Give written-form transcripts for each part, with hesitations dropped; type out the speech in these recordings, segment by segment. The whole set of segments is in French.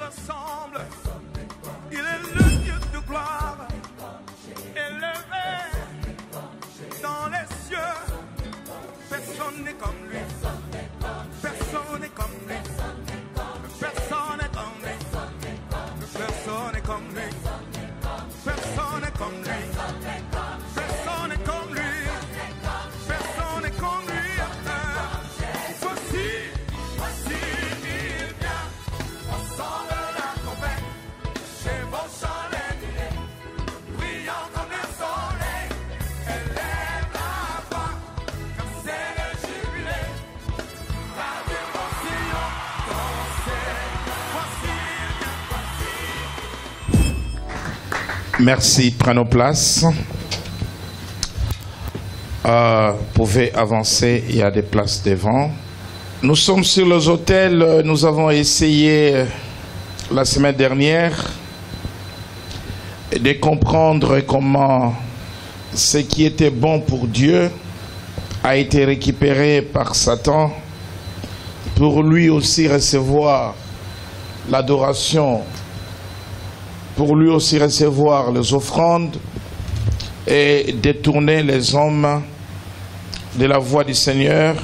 ressemble. Il est le Dieu de gloire, élevé dans les cieux. Personne n'est comme lui. Personne n'est comme lui. Personne n'est comme lui. Personne n'est comme lui. Personne n'est comme lui. Personne n'est comme lui. Personne n'est comme lui. Voici il vient. Ensemble la trompette. Chez vos chandelles, brillant comme le soleil. Élève la voix, car c'est le jubilé. Radio Sion, dansez. Voici. Merci, prenons place. Pouvez avancer, il y a des places devant. Nous sommes sur les autels, nous avons essayé la semaine dernière de comprendre comment ce qui était bon pour Dieu a été récupéré par Satan pour lui aussi recevoir l'adoration, pour lui aussi recevoir les offrandes et détourner les hommes de la voie du Seigneur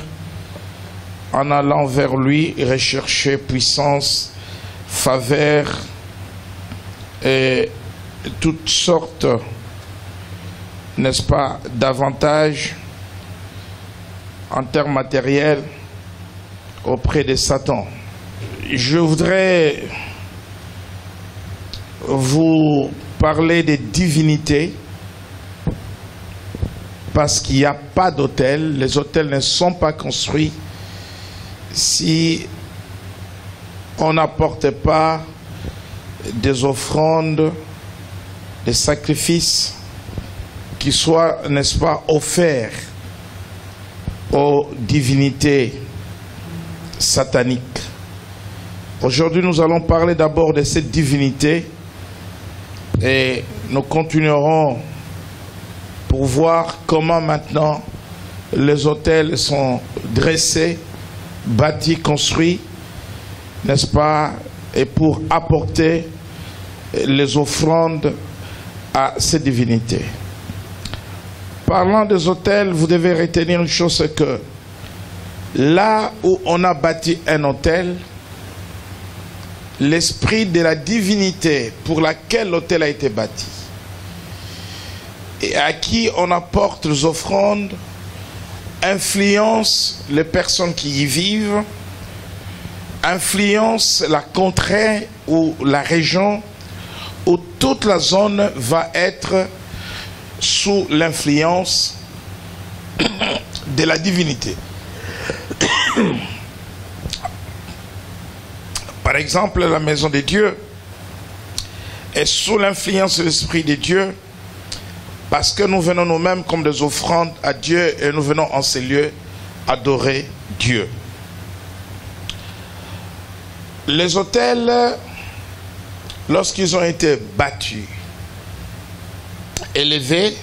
en allant vers lui rechercher puissance, faveur et toutes sortes, n'est-ce pas, d'avantages en termes matériels auprès de Satan. Je voudrais vous parler des divinités parce qu'il n'y a pas d'autel. Les autels ne sont pas construits si on n'apporte pas des offrandes, des sacrifices qui soient, n'est-ce pas, offerts aux divinités sataniques. Aujourd'hui, nous allons parler d'abord de cette divinité et nous continuerons pour voir comment maintenant les autels sont dressés, bâtis, construits, n'est-ce pas, et pour apporter les offrandes à ces divinités. Parlant des autels, vous devez retenir une chose, c'est que là où on a bâti un autel, l'esprit de la divinité pour laquelle l'autel a été bâti et à qui on apporte les offrandes influence les personnes qui y vivent, influence la contrée ou la région où toute la zone va être sous l'influence de la divinité. Par exemple, la maison de Dieu est sous l'influence de l'Esprit de Dieu parce que nous venons nous-mêmes comme des offrandes à Dieu et nous venons en ces lieux adorer Dieu. Les autels, lorsqu'ils ont été battus, élevés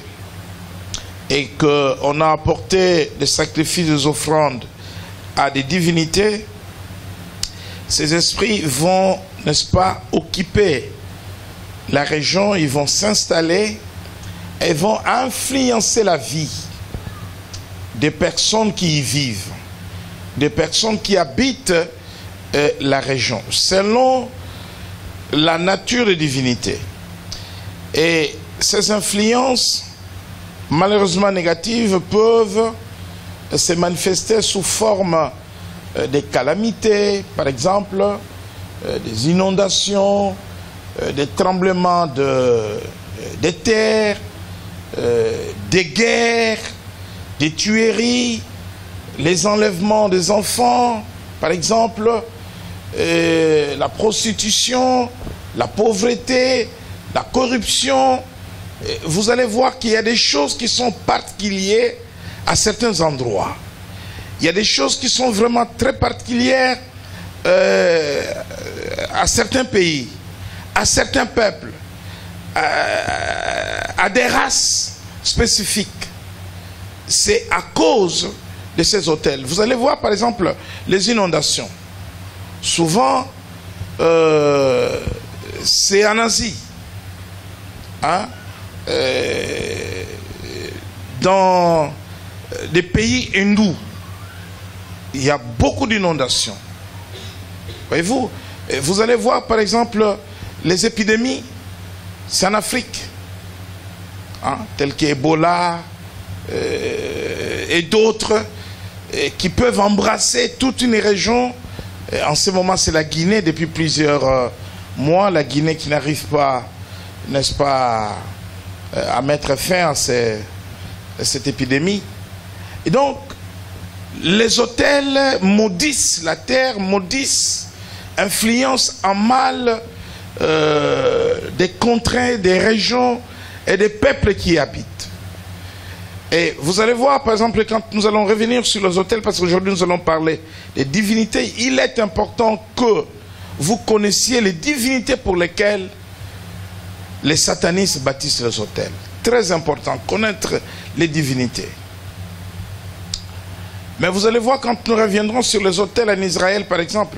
et qu'on a apporté des sacrifices, des offrandes à des divinités, ces esprits vont, n'est-ce pas, occuper la région, ils vont s'installer et vont influencer la vie des personnes qui y vivent, des personnes qui habitent la région, selon la nature des divinités. Et ces influences, malheureusement négatives, peuvent se manifester sous forme des calamités, par exemple, des inondations, des tremblements de terre, des guerres, des tueries, les enlèvements des enfants, par exemple, la prostitution, la pauvreté, la corruption. Vous allez voir qu'il y a des choses qui sont particulières à certains endroits. Il y a des choses qui sont vraiment très particulières à certains pays, à certains peuples, à des races spécifiques. C'est à cause de ces autels. Vous allez voir par exemple les inondations. Souvent, c'est en Asie. Hein? Dans des pays hindous, il y a beaucoup d'inondations. Voyez-vous, vous allez voir par exemple les épidémies, c'est en Afrique, hein, telles qu'Ebola et d'autres qui peuvent embrasser toute une région. En ce moment, c'est la Guinée depuis plusieurs mois, la Guinée qui n'arrive pas, n'est-ce pas, à mettre fin à cette épidémie. Et donc, les autels maudissent la terre, maudissent, influencent en mal des contrées, des régions et des peuples qui y habitent. Et vous allez voir, par exemple, quand nous allons revenir sur les autels, parce qu'aujourd'hui nous allons parler des divinités, il est important que vous connaissiez les divinités pour lesquelles les satanistes bâtissent les autels. Très important, connaître les divinités. Mais vous allez voir, quand nous reviendrons sur les autels en Israël, par exemple,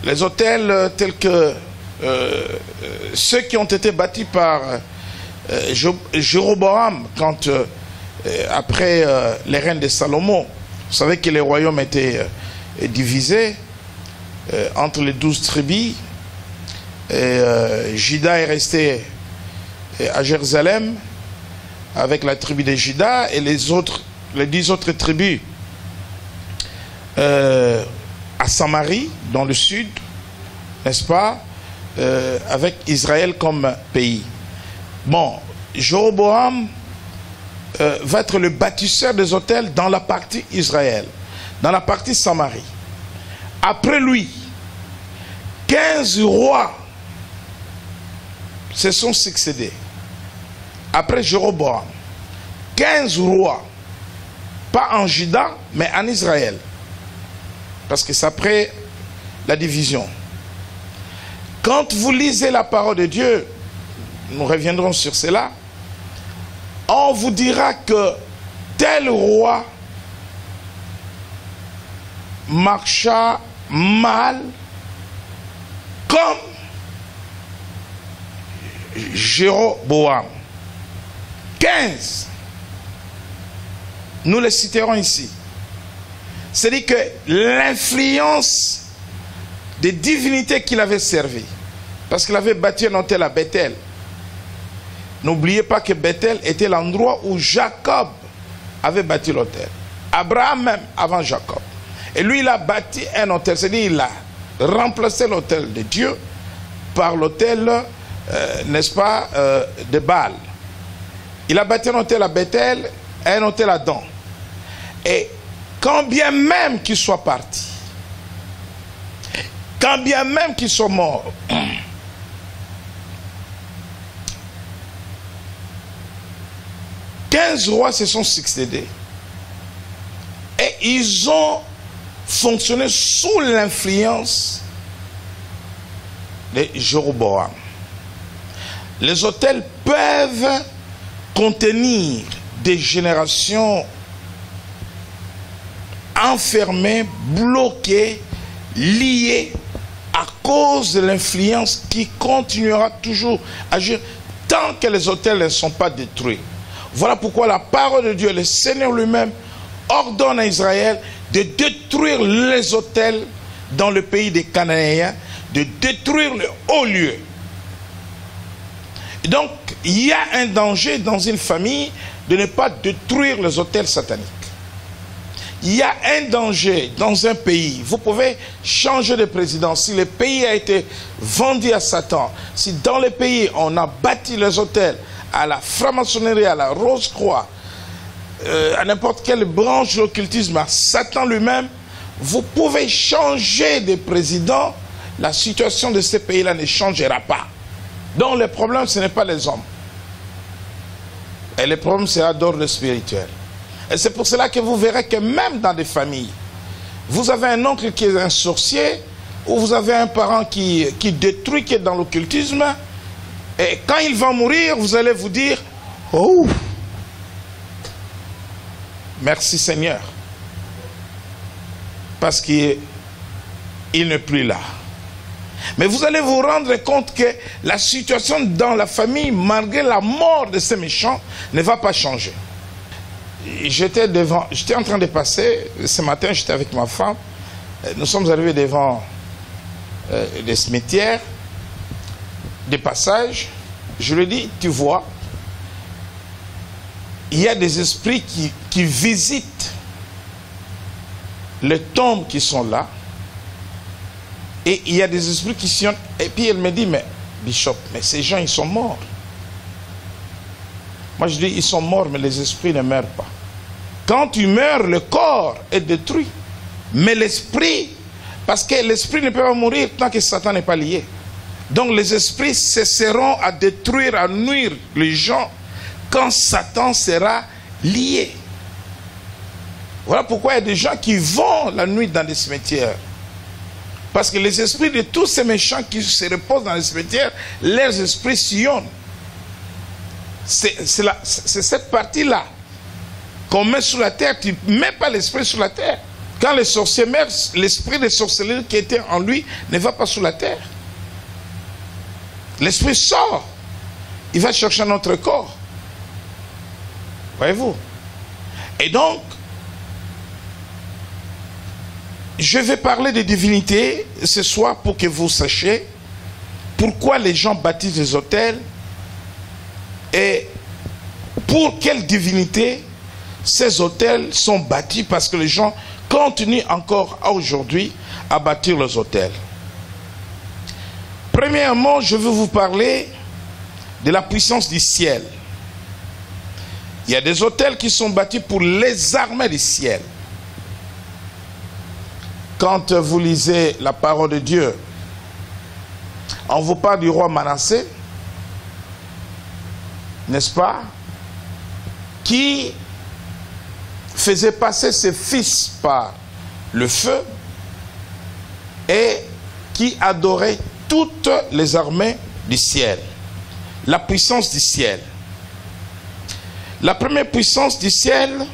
les autels tels que ceux qui ont été bâtis par Jéroboam, quand après les règnes de Salomon, vous savez que les royaumes étaient divisés entre les 12 tribus, et Juda est resté à Jérusalem avec la tribu de Juda, et les 10 autres tribus à Samarie, dans le sud, n'est-ce pas, avec Israël comme pays. Bon, Jéroboam va être le bâtisseur des autels dans la partie Israël, dans la partie Samarie. Après lui, 15 rois se sont succédés. Après Jéroboam, 15 rois, pas en Juda, mais en Israël. Parce que c'est après la division. Quand vous lisez la parole de Dieu, nous reviendrons sur cela, on vous dira que tel roi marcha mal comme Jéroboam. 15. Nous les citerons ici. C'est-à-dire que l'influence des divinités qu'il avait servi, parce qu'il avait bâti un autel à Bethel. N'oubliez pas que Bethel était l'endroit où Jacob avait bâti l'autel. Abraham même avant Jacob. Et lui, il a bâti un autel. C'est-à-dire il a remplacé l'autel de Dieu par l'autel, n'est-ce pas, de Baal. Il a bâti un autel à Bethel et un autel à Dan. Et quand bien même qu'il soit parti, quand bien même qu'il soit mort, 15 rois se sont succédés et ils ont fonctionné sous l'influence de Jéroboam. Les autels peuvent contenir des générations enfermées, bloquées, liées à cause de l'influence qui continuera toujours à agir tant que les autels ne sont pas détruits. Voilà pourquoi la parole de Dieu, le Seigneur lui-même, ordonne à Israël de détruire les autels dans le pays des Cananéens, de détruire le haut lieu. Et donc, il y a un danger dans une famille de ne pas détruire les autels sataniques. Il y a un danger dans un pays. Vous pouvez changer de président. Si le pays a été vendu à Satan, si dans le pays on a bâti les autels à la franc-maçonnerie, à la Rose-Croix, à n'importe quelle branche de l'occultisme, à Satan lui-même, vous pouvez changer de président, la situation de ce pays-là ne changera pas. Donc le problème, ce n'est pas les hommes. Et le problème, c'est d'ordre spirituel. Et c'est pour cela que vous verrez que même dans des familles, vous avez un oncle qui est un sorcier, ou vous avez un parent qui détruit, qui est dans l'occultisme, et quand il va mourir, vous allez vous dire, oh, merci Seigneur, parce qu'il n'est plus là. Mais vous allez vous rendre compte que la situation dans la famille, malgré la mort de ces méchants, ne va pas changer. J'étais en train de passer, ce matin j'étais avec ma femme, nous sommes arrivés devant des cimetières, des passages. Je lui ai dit, tu vois, il y a des esprits qui visitent les tombes qui sont là, et il y a des esprits qui sillonnent. Et puis elle me dit, mais Bishop, mais ces gens ils sont morts. Moi je dis, ils sont morts, mais les esprits ne meurent pas. Quand tu meurs, le corps est détruit, mais l'esprit, parce que l'esprit ne peut pas mourir tant que Satan n'est pas lié. Donc les esprits cesseront à détruire, à nuire les gens quand Satan sera lié. Voilà pourquoi il y a des gens qui vont la nuit dans des cimetières. Parce que les esprits de tous ces méchants qui se reposent dans les cimetières, leurs esprits sillonnent. C'est cette partie-là qu'on met sous la terre. Tu ne mets pas l'esprit sous la terre. Quand les sorciers meurent, l'esprit de sorcellerie qui était en lui ne va pas sous la terre. L'esprit sort. Il va chercher notre corps. Voyez-vous? Et donc, je vais parler de divinité ce soir pour que vous sachiez pourquoi les gens bâtissent des autels et pour quelle divinité ces autels sont bâtis, parce que les gens continuent encore aujourd'hui à bâtir les autels. Premièrement, je veux vous parler de la puissance du ciel. Il y a des autels qui sont bâtis pour les armées du ciel. Quand vous lisez la parole de Dieu, on vous parle du roi Manassé, n'est-ce pas, qui faisait passer ses fils par le feu et qui adorait toutes les armées du ciel. La puissance du ciel. La première puissance du ciel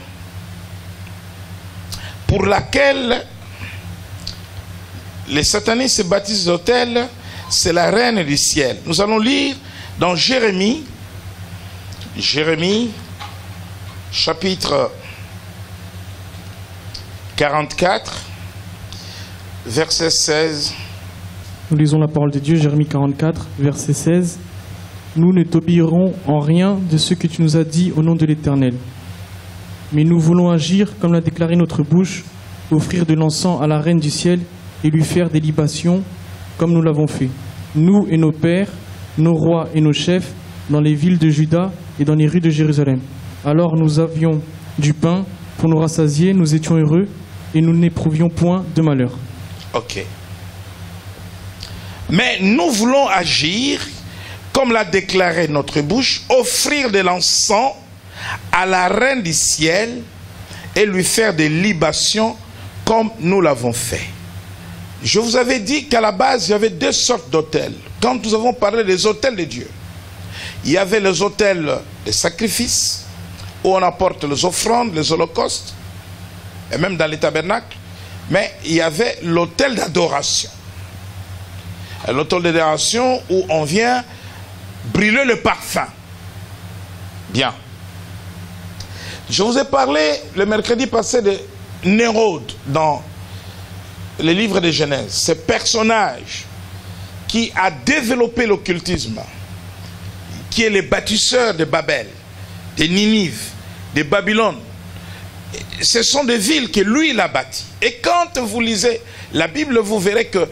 pour laquelle les satanistes se baptisent d'autel, c'est la reine du ciel. Nous allons lire dans Jérémie, chapitre 44, verset 16. Nous lisons la parole de Dieu, Jérémie 44, verset 16. Nous ne t'obéirons en rien de ce que tu nous as dit au nom de l'Éternel. Mais nous voulons agir comme l'a déclaré notre bouche, offrir de l'encens à la reine du ciel et lui faire des libations comme nous l'avons fait. Nous et nos pères, nos rois et nos chefs, dans les villes de Juda et dans les rues de Jérusalem. Alors nous avions du pain pour nous rassasier, nous étions heureux et nous n'éprouvions point de malheur. Ok. Mais nous voulons agir, comme l'a déclaré notre bouche, offrir de l'encens à la reine du ciel et lui faire des libations comme nous l'avons fait. Je vous avais dit qu'à la base, il y avait deux sortes d'autels. Quand nous avons parlé des autels de Dieu, il y avait les autels de sacrifices, où on apporte les offrandes, les holocaustes, et même dans les tabernacles. Mais il y avait l'autel d'adoration. L'autel d'adoration où on vient brûler le parfum. Bien. Je vous ai parlé le mercredi passé de Nérode dans le livre de Genèse. Ce personnage qui a développé l'occultisme, qui est le bâtisseur de Babel, de Ninive, de Babylone. Ce sont des villes que lui il a bâties. Et quand vous lisez la Bible, vous verrez que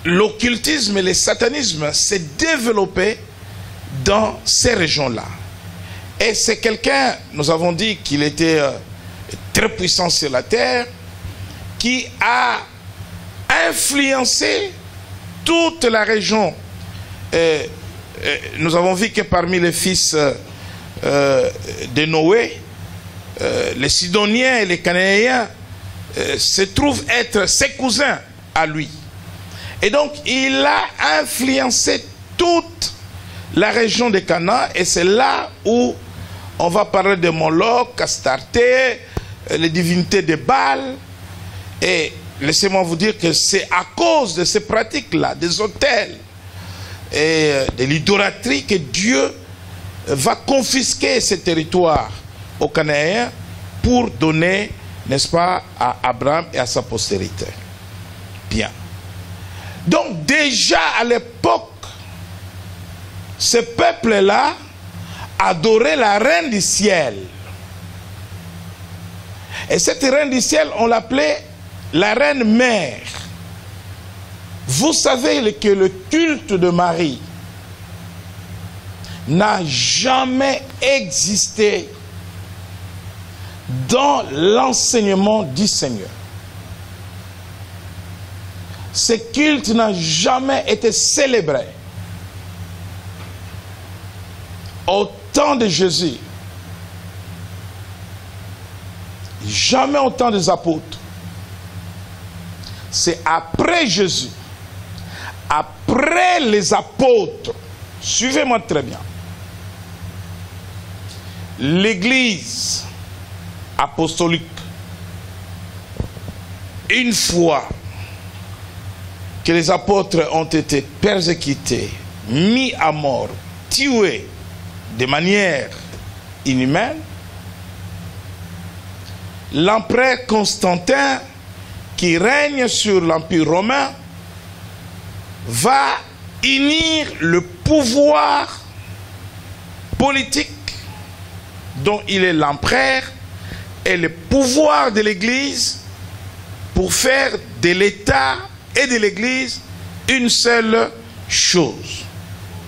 l'occultisme et le satanisme s'est développé dans ces régions-là. Et c'est quelqu'un, nous avons dit qu'il était très puissant sur la terre, qui a influencé toute la région. Nous avons vu que parmi les fils de Noé, les Sidoniens et les Cananéens se trouvent être ses cousins à lui. Et donc il a influencé toute la région de Canaan, et c'est là où on va parler de Moloch, Astarté, les divinités de Baal. Et laissez-moi vous dire que c'est à cause de ces pratiques-là, des autels et de l'idolâtrie, que Dieu va confisquer ces territoires aux Cananéens pour donner, n'est-ce pas, à Abraham et à sa postérité. Bien. Donc déjà à l'époque, ce peuple-là adorait la reine du ciel. Et cette reine du ciel, on l'appelait la reine mère. Vous savez que le culte de Marie n'a jamais existé dans l'enseignement du Seigneur. Ce culte n'a jamais été célébré au temps de Jésus. Jamais au temps des apôtres. C'est après Jésus, après les apôtres, suivez-moi très bien, l'Église apostolique, une fois que les apôtres ont été persécutés, mis à mort, tués de manière inhumaine, l'empereur Constantin, qui règne sur l'Empire romain, va unir le pouvoir politique dont il est l'empereur et le pouvoir de l'Église pour faire de l'État et de l'Église une seule chose.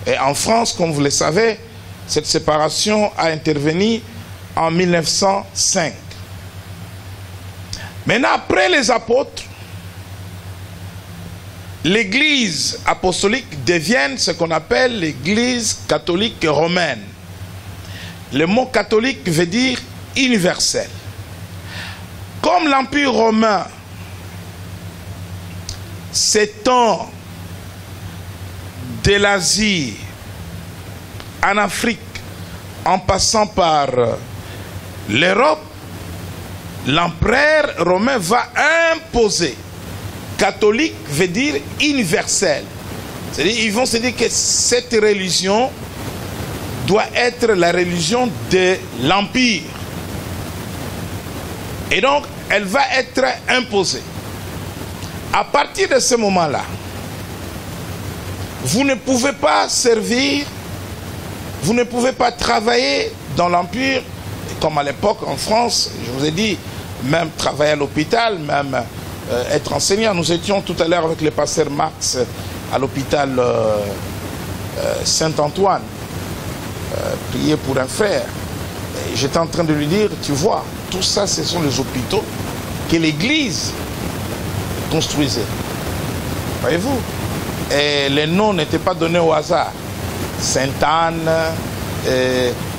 Et en France, comme vous le savez, cette séparation a intervenu en 1905. Maintenant, après les apôtres, l'Église apostolique devient ce qu'on appelle l'Église catholique romaine. Le mot catholique veut dire universel. Comme l'Empire romain s'étend de l'Asie en Afrique en passant par l'Europe, l'empereur romain va imposer. Catholique veut dire universel. C'est-à-dire, ils vont se dire que cette religion doit être la religion de l'Empire. Et donc, elle va être imposée. À partir de ce moment-là, vous ne pouvez pas servir, vous ne pouvez pas travailler dans l'Empire, comme à l'époque en France, je vous ai dit, même travailler à l'hôpital, même être enseignant. Nous étions tout à l'heure avec le pasteur Max à l'hôpital Saint-Antoine, prier pour un frère. J'étais en train de lui dire, tu vois, tout ça, ce sont les hôpitaux que l'Église construisait. Voyez-vous? Et les noms n'étaient pas donnés au hasard. Sainte-Anne,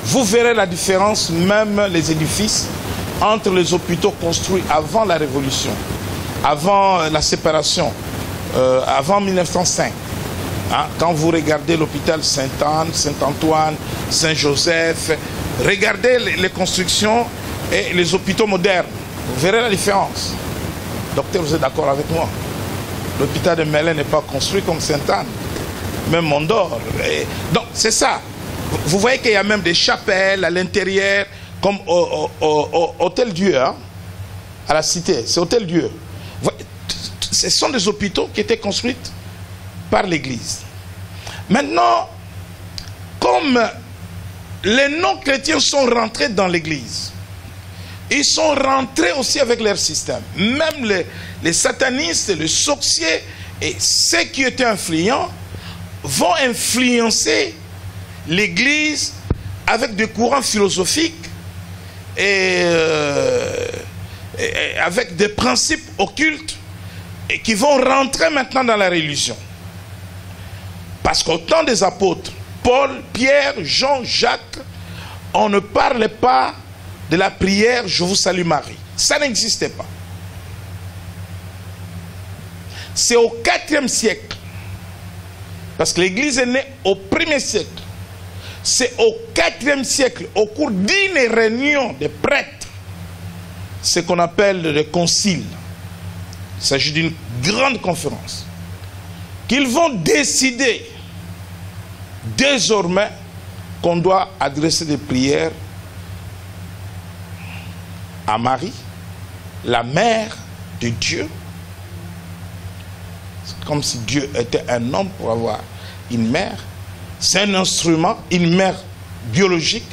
vous verrez la différence, même les édifices, entre les hôpitaux construits avant la Révolution, avant la séparation, avant 1905. Hein, quand vous regardez l'hôpital Sainte-Anne, Saint-Antoine, Saint-Joseph, regardez les constructions et les hôpitaux modernes. Vous verrez la différence. Docteur, vous êtes d'accord avec moi? L'hôpital de Mélène n'est pas construit comme Sainte-Anne, même Mondor. Donc, c'est ça. Vous voyez qu'il y a même des chapelles à l'intérieur, comme au Hôtel Dieu, hein, à la Cité. C'est Hôtel Dieu. Ce sont des hôpitaux qui étaient construits par l'Église. Maintenant, comme les non-chrétiens sont rentrés dans l'Église, ils sont rentrés aussi avec leur système. Même les satanistes, les sorciers et ceux qui étaient influents vont influencer l'Église avec des courants philosophiques et avec des principes occultes et qui vont rentrer maintenant dans la religion. Parce qu'au temps des apôtres, Paul, Pierre, Jean, Jacques, on ne parlait pas de la prière « Je vous salue Marie ». Ça n'existait pas. C'est au IVe siècle, parce que l'Église est née au 1er siècle. C'est au IVe siècle, au cours d'une réunion de prêtres, ce qu'on appelle le concile, il s'agit d'une grande conférence, qu'ils vont décider désormais qu'on doit adresser des prières à Marie, la mère de Dieu. C'est comme si Dieu était un homme pour avoir une mère. C'est un instrument, une mère biologique,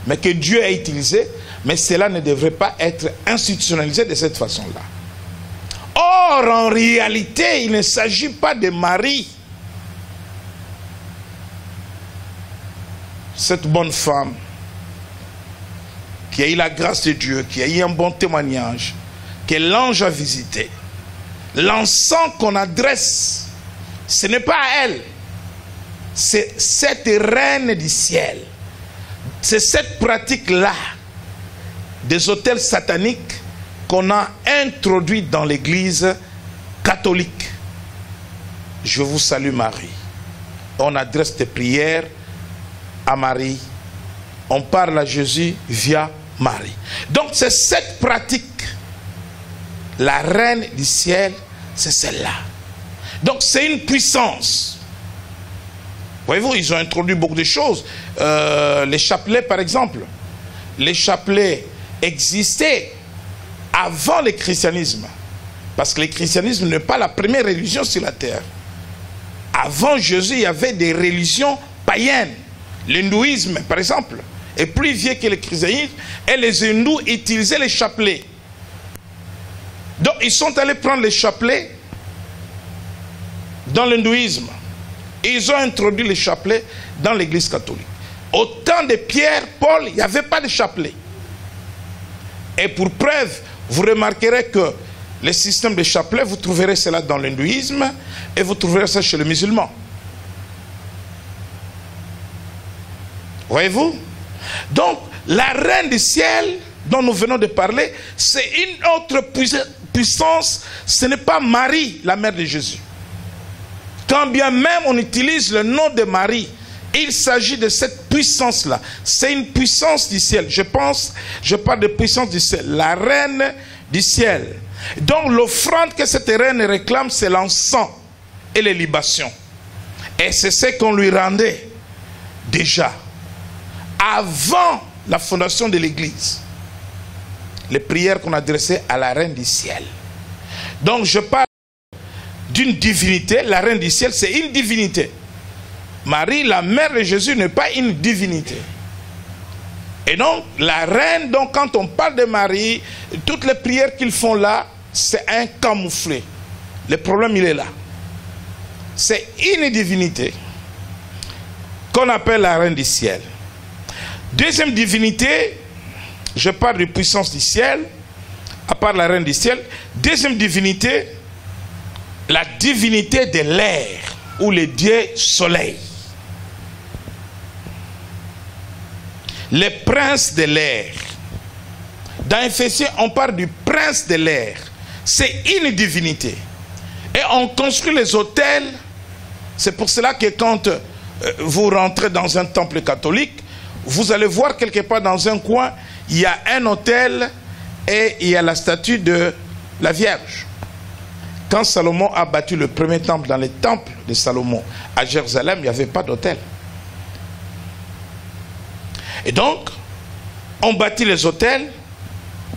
mais que Dieu a utilisé, mais cela ne devrait pas être institutionnalisé de cette façon-là. Or, en réalité, il ne s'agit pas de Marie, cette bonne femme qui a eu la grâce de Dieu, qui a eu un bon témoignage, que l'ange a visité. L'encens qu'on adresse, ce n'est pas à elle, c'est cette reine du ciel. C'est cette pratique-là des autels sataniques qu'on a introduit dans l'église catholique. Je vous salue Marie. On adresse des prières à Marie. On parle à Jésus via Marie. Donc c'est cette pratique. La reine du ciel, c'est celle-là. Donc c'est une puissance. Voyez-vous, ils ont introduit beaucoup de choses. Les chapelets, par exemple. Les chapelets existaient avant le christianisme. Parce que le christianisme n'est pas la première religion sur la terre. Avant Jésus, il y avait des religions païennes. L'hindouisme, par exemple, est plus vieux que le christianisme. Et les hindous utilisaient les chapelets. Donc, ils sont allés prendre les chapelets dans l'hindouisme. Ils ont introduit les chapelets dans l'église catholique. Au temps de Pierre, Paul, il n'y avait pas de chapelet. Et pour preuve, vous remarquerez que le système de chapelet, vous trouverez cela dans l'hindouisme et vous trouverez ça chez les musulmans. Voyez-vous? Donc, la reine du ciel dont nous venons de parler, c'est une autre puissance. Ce n'est pas Marie, la mère de Jésus. Quand bien même on utilise le nom de Marie, il s'agit de cette puissance-là. C'est une puissance du ciel. Je parle de puissance du ciel. La reine du ciel. Donc l'offrande que cette reine réclame, c'est l'encens et les libations. Et c'est ce qu'on lui rendait déjà avant la fondation de l'église. Les prières qu'on adressait à la reine du ciel. Donc je parle d'une divinité. La reine du ciel, c'est une divinité. Marie, la mère de Jésus, n'est pas une divinité. Et donc, la reine, donc quand on parle de Marie, toutes les prières qu'ils font là, c'est un camouflet. Le problème, il est là. C'est une divinité qu'on appelle la reine du ciel. Deuxième divinité, je parle de puissance du ciel, à part la reine du ciel. Deuxième divinité, la divinité de l'air, ou le dieu soleil. Le prince de l'air. Dans Éphésiens, on parle du prince de l'air. C'est une divinité. Et on construit les autels. C'est pour cela que quand vous rentrez dans un temple catholique, vous allez voir quelque part dans un coin, il y a un autel et il y a la statue de la Vierge. Quand Salomon a bâti le premier temple dans les temples de Salomon à Jérusalem, il n'y avait pas d'autel. Et donc, on bâtit les autels,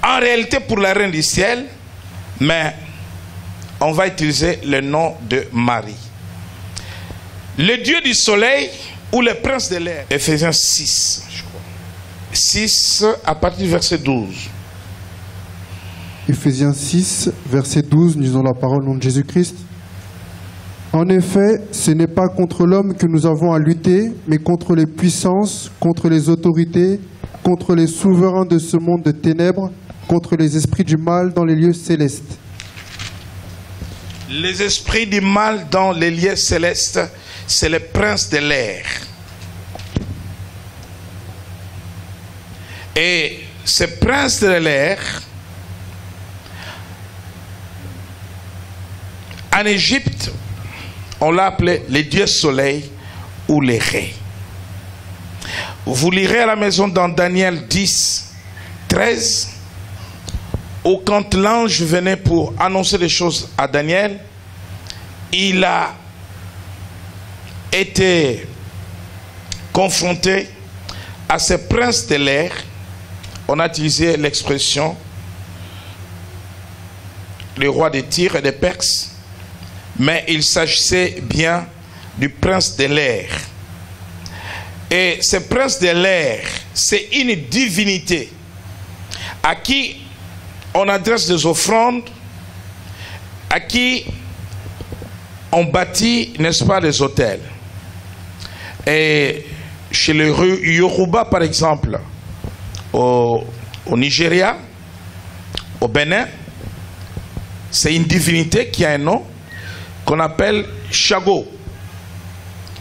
en réalité pour la reine du ciel, mais on va utiliser le nom de Marie. Le dieu du soleil ou le prince de l'air, Éphésiens 6, je crois. 6 à partir du verset 12. Éphésiens 6, verset 12, nous lisons la parole au nom de Jésus-Christ. En effet, ce n'est pas contre l'homme que nous avons à lutter, mais contre les puissances, contre les autorités, contre les souverains de ce monde de ténèbres, contre les esprits du mal dans les lieux célestes. Les esprits du mal dans les lieux célestes, c'est le prince de l'air. Et ce prince de l'air, en Égypte, on l'a appelé le dieu soleil ou les ré. Vous lirez à la maison dans Daniel 10, 13, où quand l'ange venait pour annoncer les choses à Daniel, il a été confronté à ce prince de l'air. On a utilisé l'expression le roi des Tyr et des Perses, mais il s'agissait bien du prince de l'air. Et ce prince de l'air, c'est une divinité à qui on adresse des offrandes, à qui on bâtit, n'est-ce pas, des hôtels. Et chez les Yoruba, par exemple, au Nigeria, au Bénin, c'est une divinité qui a un nom qu'on appelle Shago.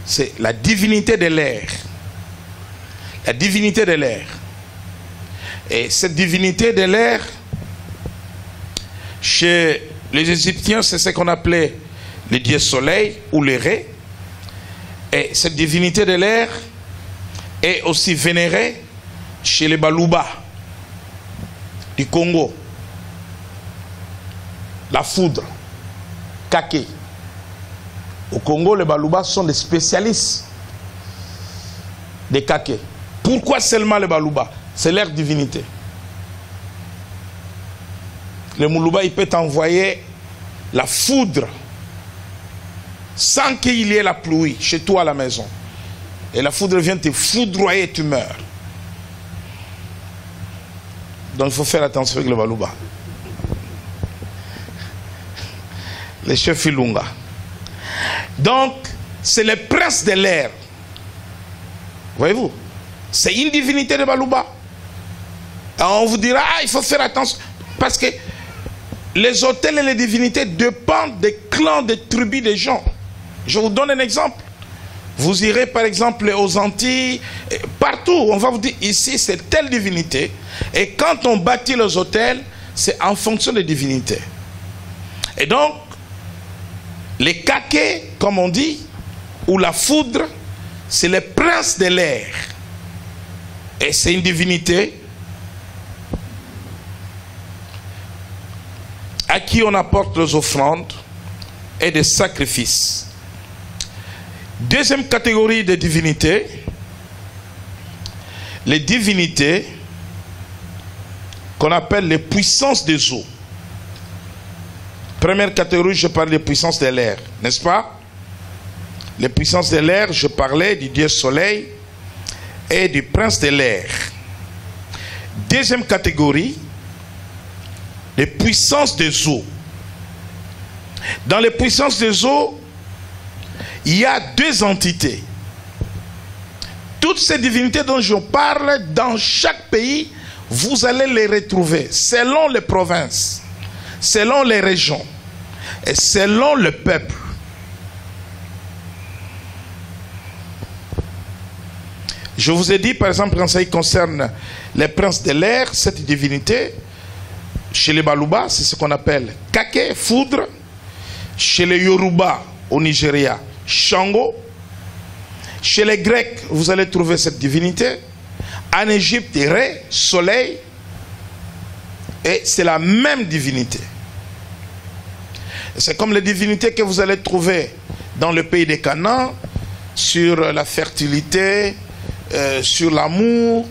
C'est la divinité de l'air. La divinité de l'air. Et cette divinité de l'air, chez les Égyptiens, c'est ce qu'on appelait le dieu soleil ou le Ré. Et cette divinité de l'air est aussi vénérée chez les Baluba du Congo. La foudre, Kake. Au Congo, les Baluba sont des spécialistes des Kake. Pourquoi seulement les Baluba? C'est leur divinité. Le Moulouba, il peut t'envoyer la foudre sans qu'il y ait la pluie chez toi à la maison. Et la foudre vient te foudroyer et tu meurs. Donc il faut faire attention avec le Baluba. Les chefs Ilunga. Donc, c'est le prince de l'air. Voyez-vous? C'est une divinité de Baluba. Alors on vous dira, ah, il faut faire attention. Parce que les hôtels et les divinités dépendent des clans, des tribus des gens. Je vous donne un exemple. Vous irez par exemple aux Antilles, partout, on va vous dire, ici c'est telle divinité. Et quand on bâtit les hôtels, c'est en fonction des divinités. Et donc, les Kake, comme on dit, ou la foudre, c'est le prince de l'air. Et c'est une divinité à qui on apporte les offrandes et des sacrifices. Deuxième catégorie de divinités, les divinités qu'on appelle les puissances des eaux. Première catégorie, je parle des puissances de l'air, n'est-ce pas? Les puissances de l'air, je parlais du dieu soleil et du prince de l'air. Deuxième catégorie, les puissances des eaux. Dans les puissances des eaux, il y a deux entités. Toutes ces divinités dont je parle, dans chaque pays, vous allez les retrouver selon les provinces, selon les régions et selon le peuple. Je vous ai dit, par exemple, en ce qui concerne les princes de l'air, cette divinité, chez les Baluba, c'est ce qu'on appelle Kake, foudre. Chez les Yoruba, au Nigeria, Shango. Chez les Grecs, vous allez trouver cette divinité. En Égypte, Ré, soleil. Et c'est la même divinité. C'est comme les divinités que vous allez trouver dans le pays des Canaan, sur la fertilité, sur l'amour.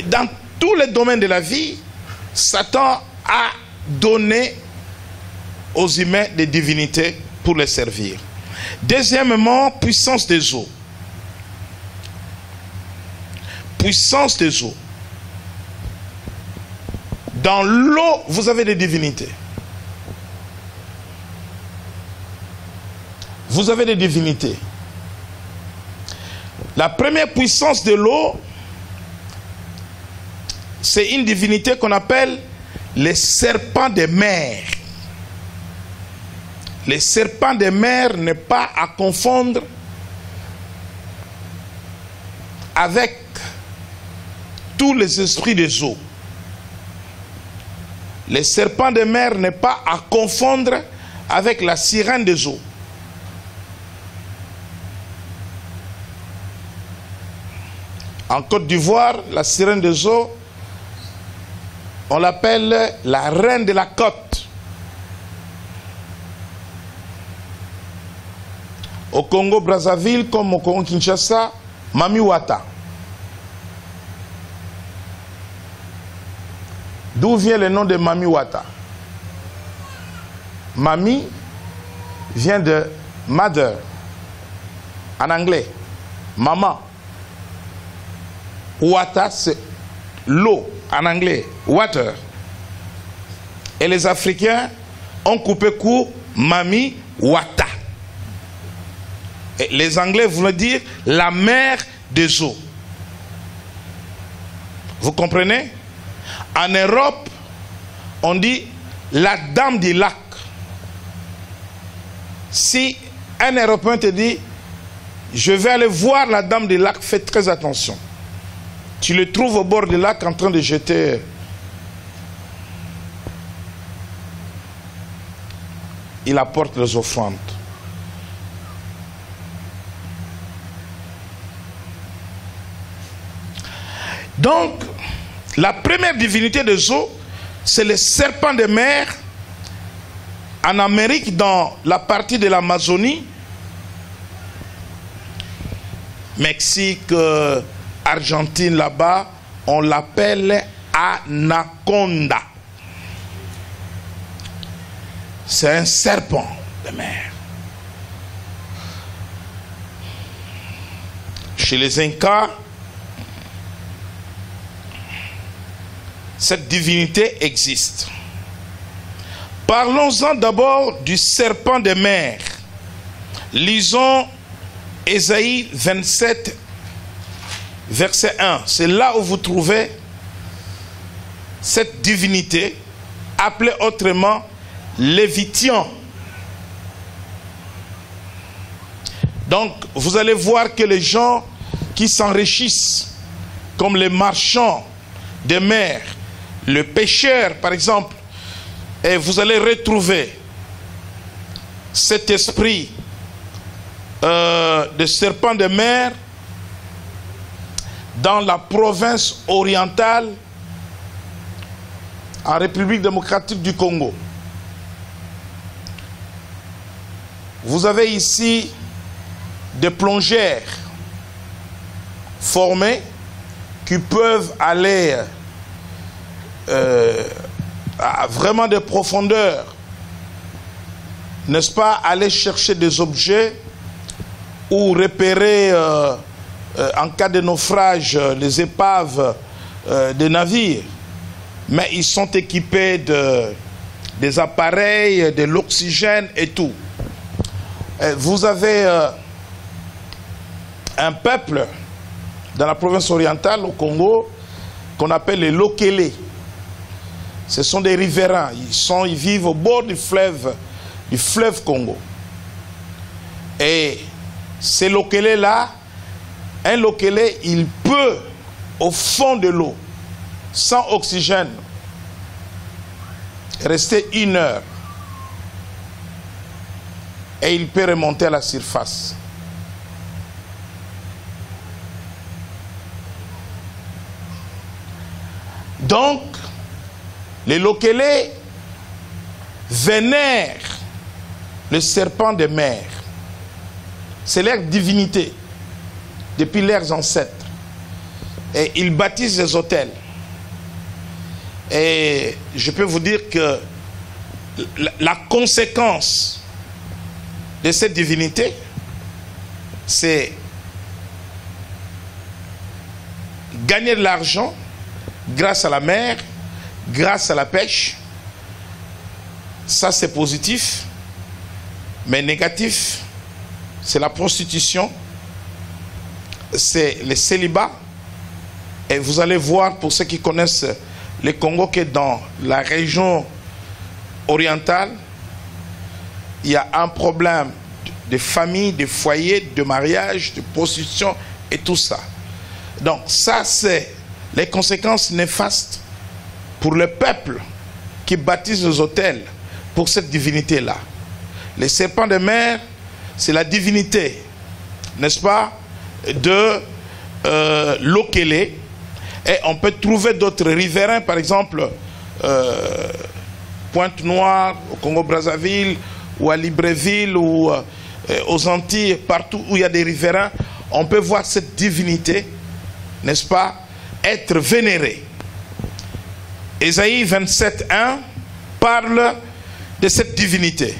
Dans tous les domaines de la vie, Satan a donné aux humains des divinités pour les servir. Deuxièmement, puissance des eaux. Puissance des eaux. Dans l'eau, vous avez des divinités. Vous avez des divinités. La première puissance de l'eau, c'est une divinité qu'on appelle les serpents des mers. Les serpents des mers n'est pas à confondre avec tous les esprits des eaux. Les serpents des mers n'est pas à confondre avec la sirène des eaux. En Côte d'Ivoire, la sirène des eaux On l'appelle la reine de la côte. Au Congo-Brazzaville, comme au Congo-Kinshasa, Mami Wata. D'où vient le nom de Mami Wata? Mami vient de mother, en anglais, maman. Wata, c'est l'eau, en anglais, water. Et les Africains ont coupé court Mami Wata. Et les Anglais voulaient dire la mère des eaux. Vous comprenez? En Europe, on dit la dame du lac. Si un Européen te dit je vais aller voir la dame du lac, fais très attention. Tu le trouves au bord du lac en train de jeter. Il apporte les offrandes. Donc, la première divinité des eaux, c'est le serpent de mer. En Amérique, dans la partie de l'Amazonie, Mexique, Argentine, là-bas, on l'appelle anaconda. C'est un serpent de mer. Chez les Incas, cette divinité existe. Parlons-en d'abord du serpent de mer. Lisons Ésaïe 27, verset 1. C'est là où vous trouvez cette divinité, appelée autrement Léviathan. Donc, vous allez voir que les gens qui s'enrichissent, comme les marchands de mer, le pêcheur par exemple, et vous allez retrouver cet esprit de serpent de mer dans la province orientale en République démocratique du Congo. Vous avez ici des plongeurs formés qui peuvent aller à vraiment des profondeurs, n'est-ce pas, aller chercher des objets ou repérer en cas de naufrage les épaves des navires. Mais ils sont équipés des appareils, de l'oxygène et tout. Vous avez un peuple dans la province orientale, au Congo, qu'on appelle les Lokélé. Ce sont des riverains. Ils vivent au bord du fleuve Congo. Et ces Lokélé-là, un Lokélé, il peut, au fond de l'eau, sans oxygène, rester 1 heure. Et il peut remonter à la surface. Donc, les Lokélé vénèrent le serpent de mer. C'est leur divinité depuis leurs ancêtres. Et ils bâtissent des hôtels. Et je peux vous dire que la conséquence de cette divinité, c'est gagner de l'argent grâce à la mer, grâce à la pêche. Ça, c'est positif. Mais négatif, c'est la prostitution, c'est le célibat. Et vous allez voir, pour ceux qui connaissent le Congo, que dans la région orientale, il y a un problème de famille, de foyer, de mariage, de prostitution et tout ça. Donc ça, c'est les conséquences néfastes pour le peuple qui bâtisse les hôtels pour cette divinité-là. Les serpents de mer, c'est la divinité, n'est-ce pas, de Lokélé. Et on peut trouver d'autres riverains, par exemple, Pointe-Noire, au Congo-Brazzaville, ou à Libreville, ou aux Antilles, partout où il y a des riverains, on peut voir cette divinité, n'est-ce pas, être vénérée. Ésaïe 27:1 parle de cette divinité.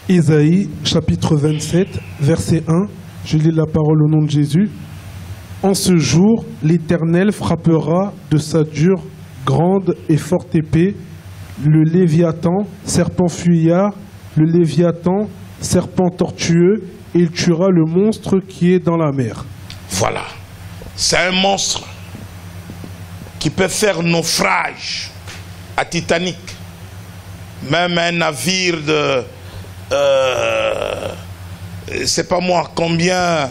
Ésaïe, chapitre 27, verset 1, je lis la parole au nom de Jésus. En ce jour, l'Éternel frappera de sa dure, grande et forte épée le Léviathan, serpent fuyard, le Léviathan, serpent tortueux, et il tuera le monstre qui est dans la mer. Voilà. C'est un monstre qui peut faire naufrage à Titanic. Même un navire de... c'est pas moi combien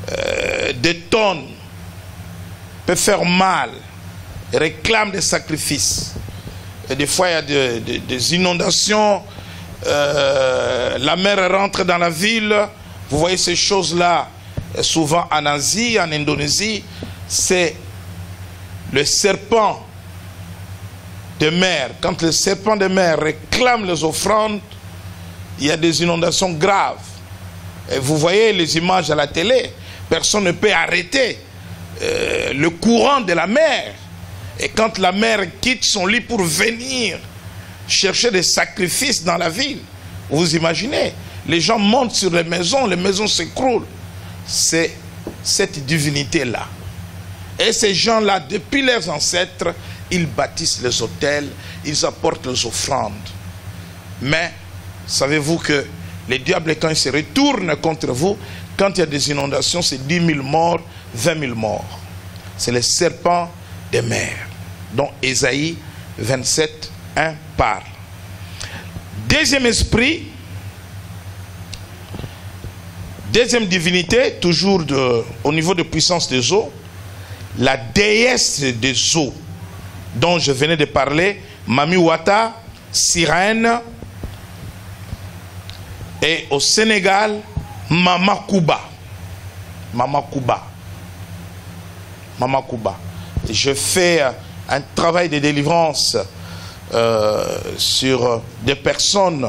de tonnes peut faire mal, réclame des sacrifices. Et des fois il y a des inondations, la mer rentre dans la ville. Vous voyez ces choses-là souvent en Asie, en Indonésie. C'est le serpent de mer. Quand le serpent de mer réclame les offrandes, il y a des inondations graves. Et vous voyez les images à la télé, personne ne peut arrêter le courant de la mer. Et quand la mer quitte son lit pour venir chercher des sacrifices dans la ville, vous imaginez, les gens montent sur les maisons s'écroulent. C'est cette divinité-là. Et ces gens-là, depuis leurs ancêtres, ils bâtissent les autels, ils apportent les offrandes. Mais, savez-vous que les diables, quand ils se retournent contre vous, quand il y a des inondations, c'est 10 000 morts, 20 000 morts. C'est les serpents des mers, dont Ésaïe 27:1 parle. Deuxième esprit, deuxième divinité, toujours au niveau de puissance des eaux, la déesse des eaux, dont je venais de parler, Mami Wata, Sirène, et au Sénégal, Mama Kuba. Mama Kuba. Mama Kuba. Je fais un travail de délivrance sur des personnes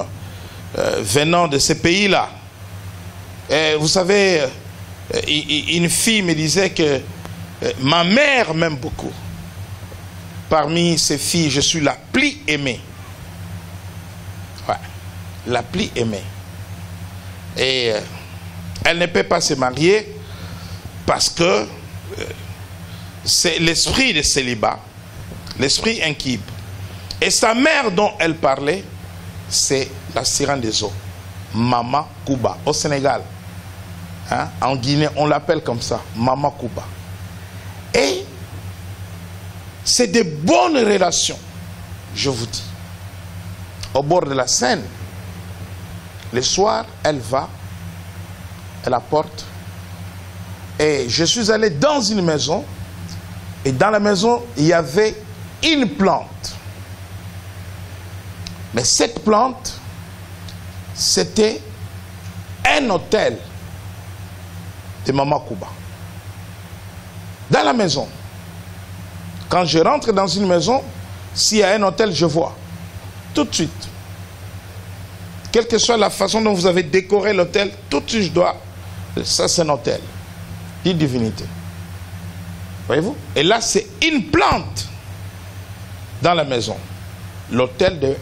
venant de ces pays-là. Et vous savez, une fille me disait que ma mère m'aime beaucoup. Parmi ces filles, je suis la plus aimée. Ouais, la plus aimée. Et elle ne peut pas se marier parce que c'est l'esprit de célibat, l'esprit inquibe. Et sa mère dont elle parlait, c'est la sirène des eaux, Mama Kuba, au Sénégal. Hein? En Guinée, on l'appelle comme ça, Mama Kuba. Et c'est de bonnes relations, je vous dis. Au bord de la Seine, le soir, elle va, elle apporte. Et je suis allé dans une maison, et dans la maison, il y avait une plante. Mais cette plante, c'était un hôtel de Mama Kuba. Dans la maison. Quand je rentre dans une maison, s'il y a un hôtel, je vois. Tout de suite. Quelle que soit la façon dont vous avez décoré l'hôtel, tout de suite je dois... Ça c'est un hôtel. Une divinité. Voyez-vous? Et là c'est une plante dans la maison. L'hôtel de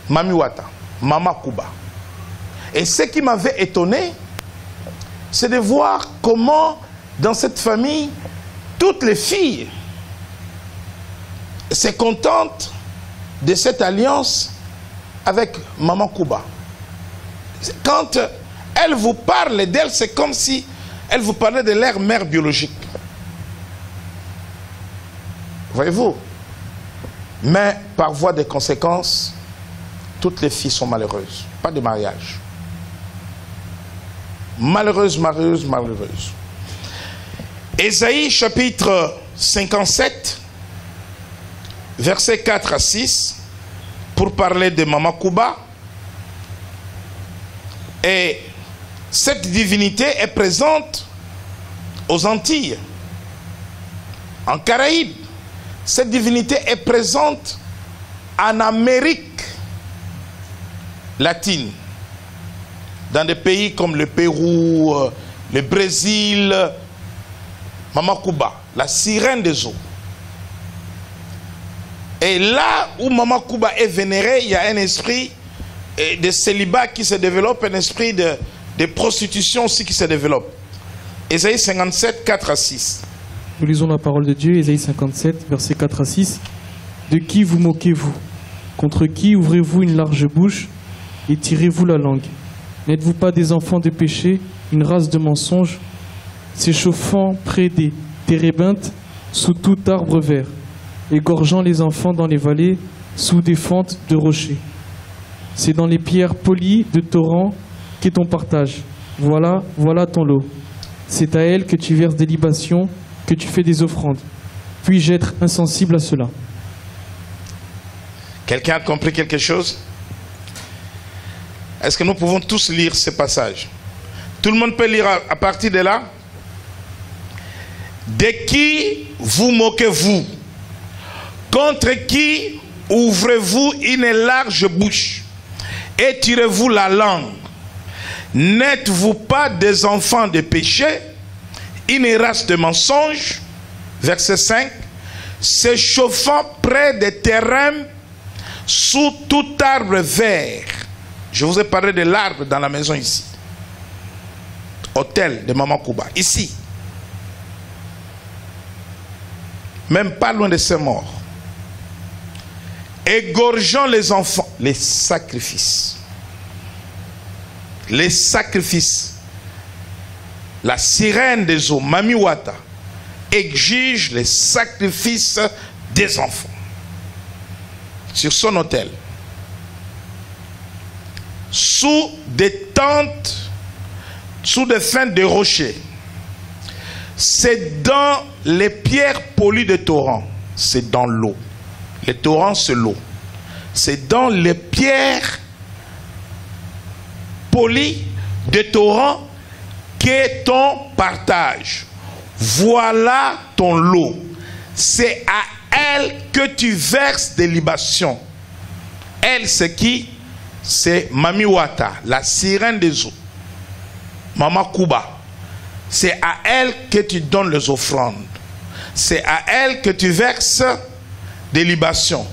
Mami Wata, Mama Kuba. Et ce qui m'avait étonné, c'est de voir comment dans cette famille, toutes les filles se contentent de cette alliance avec Mama Kuba. Quand elle vous parle d'elle, c'est comme si elle vous parlait de leur mère biologique. Voyez-vous? Mais par voie de conséquence, toutes les filles sont malheureuses. Pas de mariage. Malheureuses, malheureuses, malheureuses. Ésaïe chapitre 57, versets 4 à 6, pour parler de Mama Kuba. Et cette divinité est présente aux Antilles, en Caraïbes, cette divinité est présente en Amérique latine, dans des pays comme le Pérou, le Brésil, Mama Kuba, la sirène des eaux. Et là où Mama Kuba est vénérée, il y a un esprit de célibat qui se développe, un esprit de prostitution aussi qui se développe. Ésaïe 57, 4 à 6. Nous lisons la parole de Dieu, Ésaïe 57, versets 4 à 6. De qui vous moquez-vous? Contre qui ouvrez-vous une large bouche et tirez-vous la langue? N'êtes-vous pas des enfants de péché, une race de mensonges, s'échauffant près des térébinthes, sous tout arbre vert, égorgeant les enfants dans les vallées, sous des fentes de rochers? C'est dans les pierres polies de torrents qu'est ton partage. Voilà, voilà ton lot. C'est à elle que tu verses des libations, que tu fais des offrandes. Puis-je être insensible à cela? Quelqu'un a compris quelque chose? Est-ce que nous pouvons tous lire ce passage? Tout le monde peut lire à partir de là? De qui vous moquez-vous? Contre qui ouvrez-vous une large bouche et tirez-vous la langue? N'êtes-vous pas des enfants de péché, une race de mensonges? Verset 5. S'échauffant près des terrains, sous tout arbre vert. Je vous ai parlé de l'arbre dans la maison ici. Hôtel de Mama Kuba. Ici. Même pas loin de ses morts. Égorgeant les enfants. Les sacrifices. Les sacrifices. La sirène des eaux, Mami Wata, exige les sacrifices des enfants. Sur son autel. Sous des tentes, sous des feintes de rochers. C'est dans les pierres polies de torrents. C'est dans l'eau. Les torrents, c'est l'eau. C'est dans les pierres polies de torrents qu'est ton partage. Voilà ton lot. C'est à elle que tu verses des libations. Elle, c'est qui? C'est Mami Wata, la sirène des eaux. Mama Kuba. C'est à elle que tu donnes les offrandes. C'est à elle que tu verses des libations.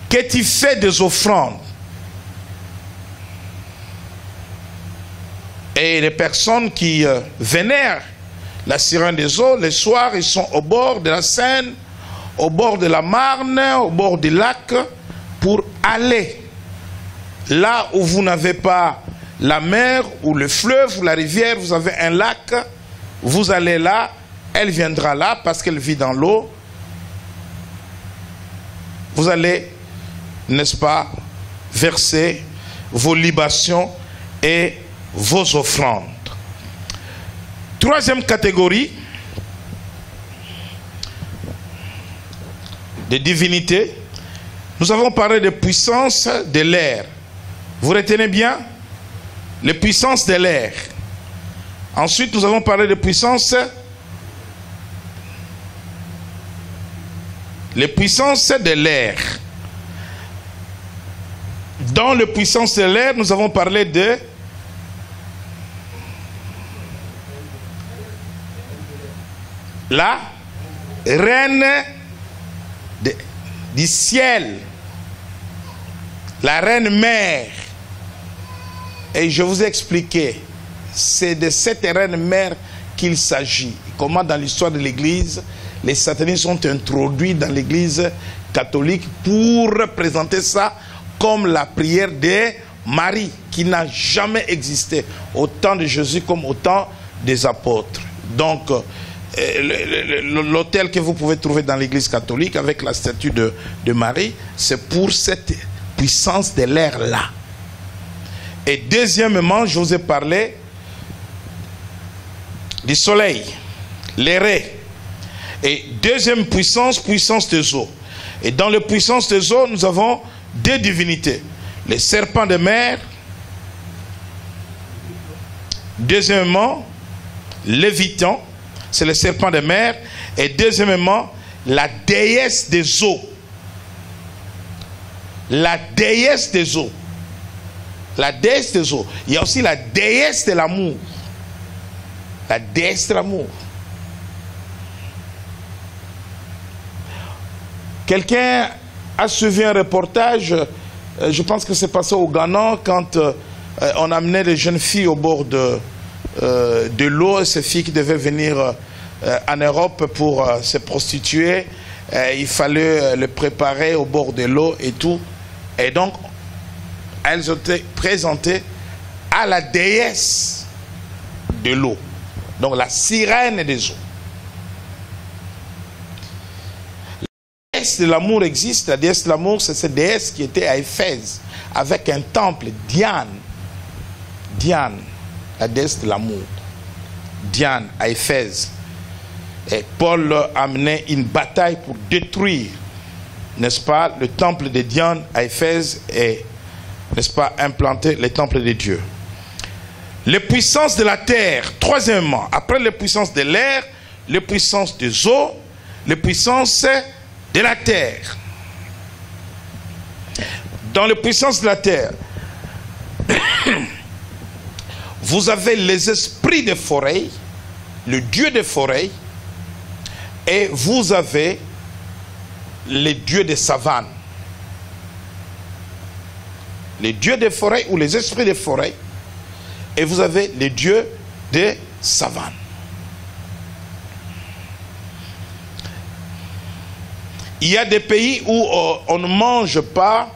Que tu fais des offrandes. Et les personnes qui vénèrent la sirène des eaux, les soirs, ils sont au bord de la Seine, au bord de la Marne, au bord du lac, pour aller là où vous n'avez pas la mer ou le fleuve ou la rivière, vous avez un lac, vous allez là, elle viendra là parce qu'elle vit dans l'eau. Vous allez, n'est-ce pas, verser vos libations et vos offrandes. Troisième catégorie de divinités, nous avons parlé de puissance de l'air. Vous retenez bien? Les puissances de l'air. Ensuite, nous avons parlé de puissance, les puissances de l'air. Dans les puissances de l'air, nous avons parlé de la reine du ciel, la reine mère. Et je vous ai expliqué, c'est de cette reine mère qu'il s'agit. Comment dans l'histoire de l'Église, les satanistes sont introduits dans l'Église catholique pour présenter ça comme la prière de Marie, qui n'a jamais existé au temps de Jésus comme au temps des apôtres. Donc, l'autel que vous pouvez trouver dans l'Église catholique avec la statue de Marie, c'est pour cette puissance de l'air-là. Et deuxièmement, je vous ai parlé du soleil, les raies. Et deuxième puissance, puissance des eaux. Et dans les puissances des eaux, nous avons deux divinités. Les serpents de mer. Deuxièmement, Léviathan, c'est le serpent de mer. Et deuxièmement, la déesse des eaux. La déesse des eaux. La déesse des eaux. Il y a aussi la déesse de l'amour. La déesse de l'amour. Quelqu'un a suivi un reportage, je pense que c'est passé au Ghana, quand on amenait les jeunes filles au bord de l'eau, ces filles qui devaient venir en Europe pour se prostituer, il fallait les préparer au bord de l'eau et tout. Et donc, elles ont été présentées à la déesse de l'eau, donc la sirène des eaux. La déesse de l'amour existe. La déesse de l'amour, c'est cette déesse qui était à Éphèse, avec un temple, Diane. Diane, la déesse de l'amour. Diane, à Éphèse. Et Paul a mené une bataille pour détruire, n'est-ce pas, le temple de Diane à Éphèse et, n'est-ce pas, implanter le temple de Dieu. Les puissances de la terre, troisièmement, après les puissances de l'air, les puissances des eaux, les puissances de la terre. Dans les puissances de la terre, vous avez les esprits des forêts, le dieu des forêts, et vous avez les dieux des savanes. Les dieux des forêts ou les esprits des forêts, et vous avez les dieux des savanes. Il y a des pays où on ne mange pas,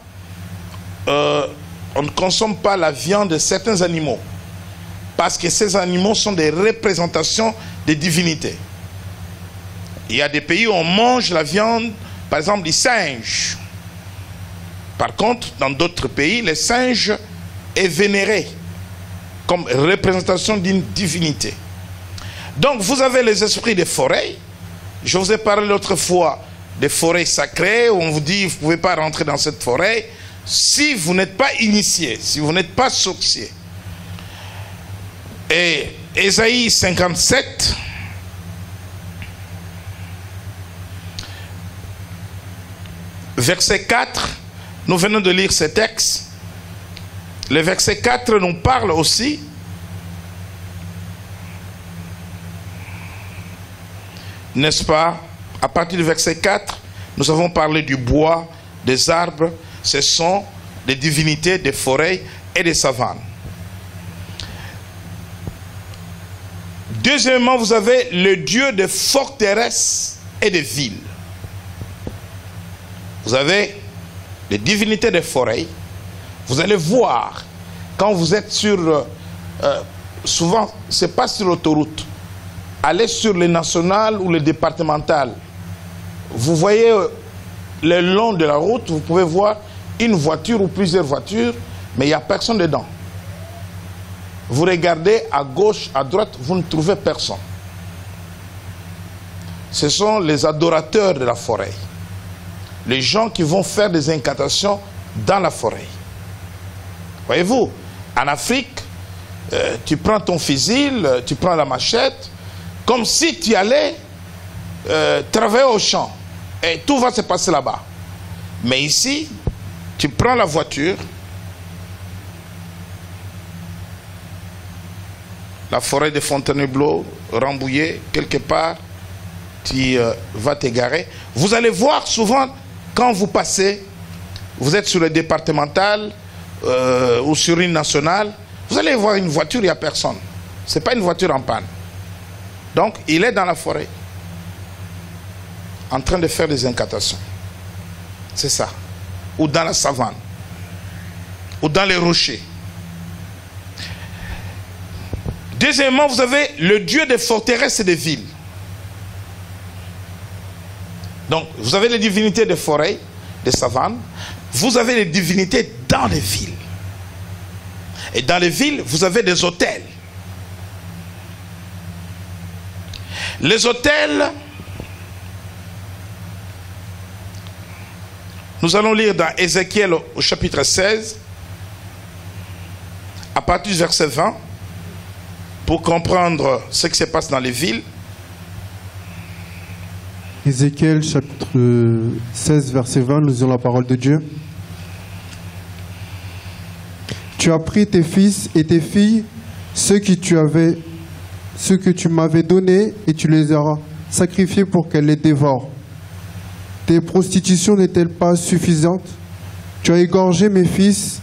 on ne consomme pas la viande de certains animaux, parce que ces animaux sont des représentations des divinités. Il y a des pays où on mange la viande, par exemple, des singes. Par contre, dans d'autres pays, le singe est vénéré comme représentation d'une divinité. Donc, vous avez les esprits des forêts. Je vous ai parlé l'autre fois des forêts sacrées, où on vous dit, vous ne pouvez pas rentrer dans cette forêt si vous n'êtes pas initié, si vous n'êtes pas sorcier. Et Ésaïe 57, verset 4, nous venons de lire ce texte. Le verset 4 nous parle aussi n'est-ce pas? À partir du verset 4, nous avons parlé du bois, des arbres. Ce sont des divinités des forêts et des savanes. Deuxièmement, vous avez le dieu des forteresses et des villes. Vous avez les divinités des forêts. Vous allez voir, quand vous êtes sur... souvent, ce n'est pas sur l'autoroute. Allez sur les nationales ou les départementales. Vous voyez, le long de la route, vous pouvez voir une voiture ou plusieurs voitures, mais il n'y a personne dedans. Vous regardez à gauche, à droite, vous ne trouvez personne. Ce sont les adorateurs de la forêt. Les gens qui vont faire des incantations dans la forêt. Voyez-vous, en Afrique, tu prends ton fusil, tu prends la machette, comme si tu allais travailler au champ. Et tout va se passer là-bas. Mais ici, tu prends la voiture, la forêt de Fontainebleau, Rambouillet, quelque part, tu vas t'égarer. Vous allez voir souvent, quand vous passez, vous êtes sur le départemental ou sur une nationale, vous allez voir une voiture, il n'y a personne. Ce n'est pas une voiture en panne. Donc, il est dans la forêt, en train de faire des incantations. C'est ça. Ou dans la savane. Ou dans les rochers. Deuxièmement, vous avez le dieu des forteresses et des villes. Donc, vous avez les divinités des forêts, des savanes. Vous avez les divinités dans les villes. Et dans les villes, vous avez des hôtels. Les hôtels, nous allons lire dans Ézéchiel au chapitre 16, à partir du verset 20, pour comprendre ce qui se passe dans les villes. Ézéchiel chapitre 16, verset 20, nous lisons la parole de Dieu. Tu as pris tes fils et tes filles, ceux que tu m'avais donnés, et tu les as sacrifiés pour qu'elles les dévorent. Tes prostitutions n'étaient-elles pas suffisantes? Tu as égorgé mes fils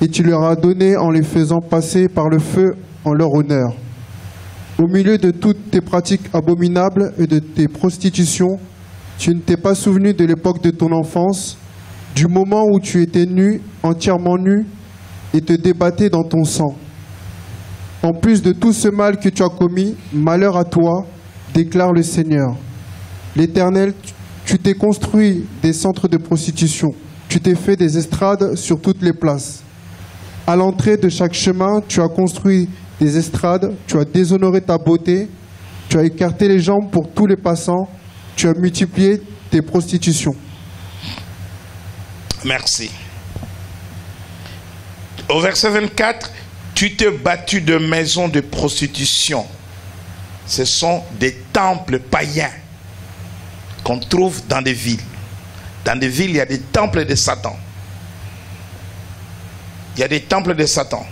et tu leur as donné en les faisant passer par le feu en leur honneur. Au milieu de toutes tes pratiques abominables et de tes prostitutions, tu ne t'es pas souvenu de l'époque de ton enfance, du moment où tu étais nu, entièrement nu, et te débattais dans ton sang. En plus de tout ce mal que tu as commis, malheur à toi, déclare le Seigneur. L'Éternel, tu t'es construit des centres de prostitution, tu t'es fait des estrades sur toutes les places. À l'entrée de chaque chemin, tu as construit des estrades, tu as déshonoré ta beauté, tu as écarté les jambes pour tous les passants, tu as multiplié tes prostitutions. Merci. Au verset 24, tu t'es battu de maisons de prostitution. Ce sont des temples païens qu'on trouve dans des villes. Dans des villes, il y a des temples de Satan. Il y a des temples de Satan.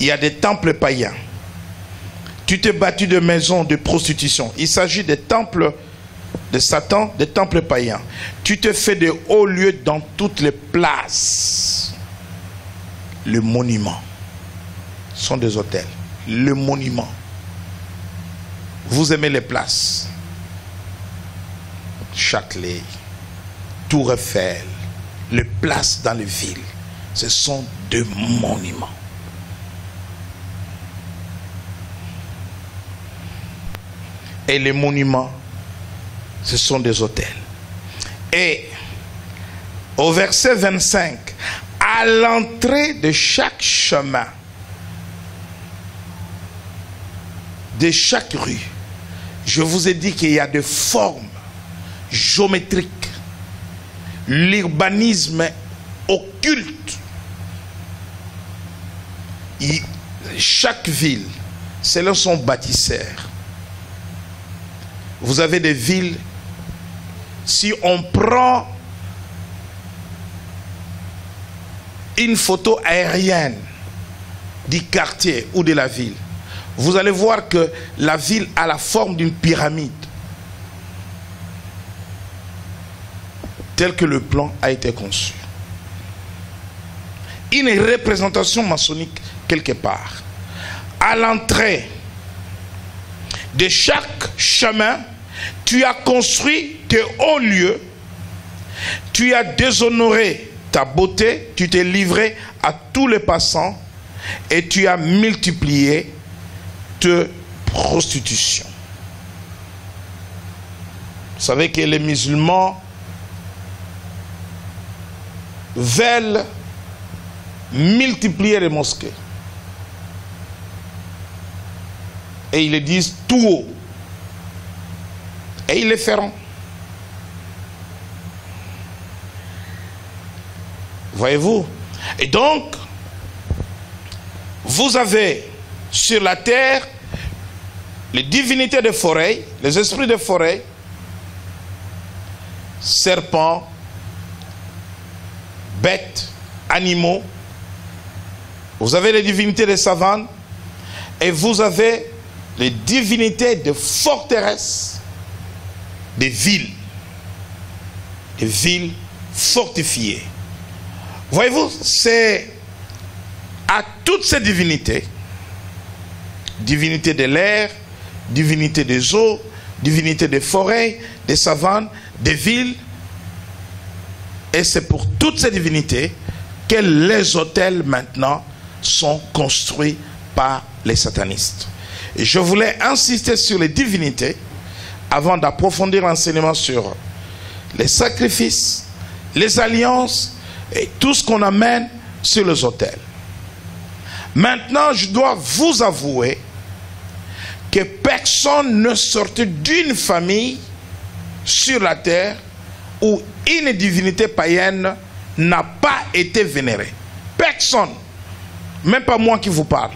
Il y a des temples païens. Tu t'es battu de maisons de prostitution. Il s'agit des temples de Satan, des temples païens. Tu te fais de hauts lieux dans toutes les places. Le monument sont des hôtels. Le monument. Vous aimez les places. Châtelet, Tour Eiffel, les places dans les villes, ce sont des monuments. Et les monuments, ce sont des hôtels. Et au verset 25, à l'entrée de chaque chemin, de chaque rue, je vous ai dit qu'il y a des formes géométriques. L'urbanisme occulte. Chaque ville, selon son bâtisseur. Vous avez des villes, si on prend une photo aérienne du quartier ou de la ville, vous allez voir que la ville a la forme d'une pyramide, tel que le plan a été conçu. Une représentation maçonnique quelque part. À l'entrée de chaque chemin, tu as construit de hauts lieux, tu as déshonoré ta beauté, tu t'es livré à tous les passants et tu as multiplié tes prostitutions. Vous savez que les musulmans veulent multiplier les mosquées. Et ils le disent tout haut. Et ils le feront. Voyez-vous? Et donc, vous avez sur la terre les divinités de forêt, les esprits de forêt, serpents, bêtes, animaux. Vous avez les divinités des savanes et vous avez les divinités de forteresses, des villes fortifiées. Voyez-vous, c'est à toutes ces divinités, divinité de l'air, divinité des eaux, divinité des forêts, des savanes, des villes, et c'est pour toutes ces divinités que les hôtels maintenant sont construits par les satanistes. Et je voulais insister sur les divinités avant d'approfondir l'enseignement sur les sacrifices, les alliances et tout ce qu'on amène sur les hôtels. Maintenant, je dois vous avouer que personne ne sortit d'une famille sur la terre où une divinité païenne n'a pas été vénérée. Personne. Même pas moi qui vous parle.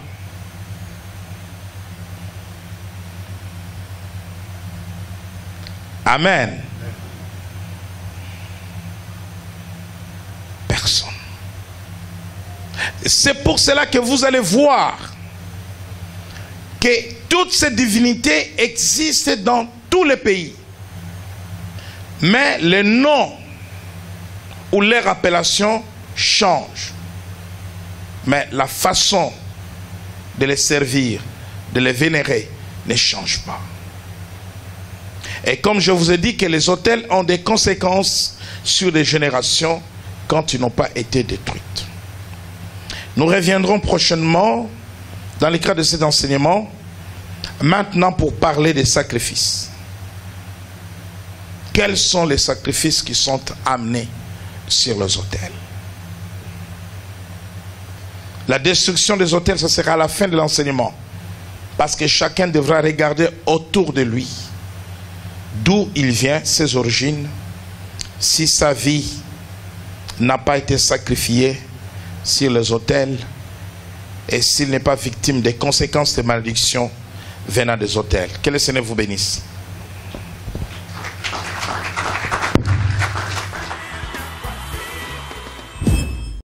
Amen. Personne. C'est pour cela que vous allez voir que toutes ces divinités existent dans tous les pays. Mais les noms ou leur appellation changent. Mais la façon de les servir, de les vénérer, ne change pas. Et comme je vous ai dit que les autels ont des conséquences sur les générations quand ils n'ont pas été détruites. Nous reviendrons prochainement dans le cadre de cet enseignement, maintenant pour parler des sacrifices. Quels sont les sacrifices qui sont amenés sur les autels? La destruction des autels, ce sera à la fin de l'enseignement. Parce que chacun devra regarder autour de lui d'où il vient, ses origines, si sa vie n'a pas été sacrifiée sur les autels et s'il n'est pas victime des conséquences des malédictions venant des autels. Que le Seigneur vous bénisse.